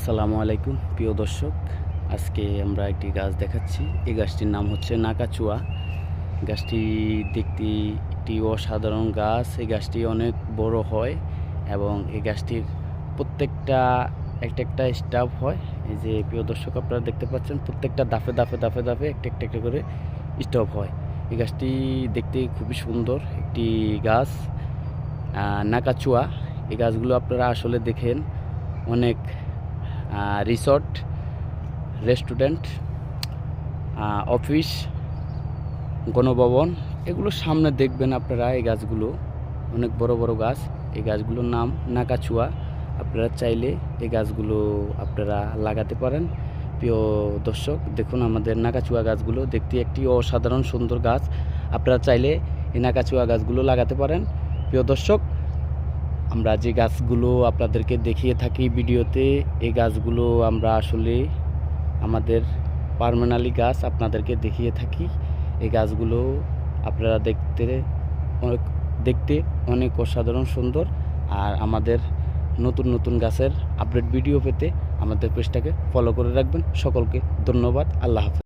আসসালামু আলাইকুম প্রিয় দর্শক, আজকে আমরা একটি গাছ দেখাচ্ছি। এই গাছটির নাম হচ্ছে নাকাচুয়া। গাছটি দেখতে একটি অসাধারণ গাছ। এই গাছটি অনেক বড় হয় এবং এই গাছটির প্রত্যেকটা একটা স্টাফ হয়। এই যে প্রিয় দর্শক, আপনারা দেখতে পাচ্ছেন প্রত্যেকটা দাফে দাফে দাফে দাফে একটা করে স্টপ হয়। এই গাছটি দেখতে খুবই সুন্দর একটি গাছ, নাকাচুয়া। এই গাছগুলো আপনারা আসলে দেখেন, অনেক রিসর্ট, রেস্টুরেন্ট, অফিস, গণভবন, এগুলোর সামনে দেখবেন আপনারা। এই গাছগুলো অনেক বড় বড় গাছ। এই গাছগুলোর নাম নাকাচুয়া। আপনারা চাইলে এই গাছগুলো আপনারা লাগাতে পারেন। প্রিয় দর্শক, দেখুন আমাদের নাকাচুয়া গাছগুলো দেখতে একটি অসাধারণ সুন্দর গাছ। আপনারা চাইলে এই নাকাচুয়া গাছগুলো লাগাতে পারেন। প্রিয় দর্শক, আমরা যে গাছগুলো আপনাদেরকে দেখিয়ে থাকি ভিডিওতে, এই গাছগুলো আমরা আসলে আমাদের পার্মানেন্টলি গাছ আপনাদেরকে দেখিয়ে থাকি। এই গাছগুলো আপনারা দেখতে অনেক অসাধারণ সুন্দর। আর আমাদের নতুন নতুন গাছের আপডেট ভিডিও পেতে আমাদের পেজটাকে ফলো করে রাখবেন। সকলকে ধন্যবাদ। আল্লাহ হাফেজ।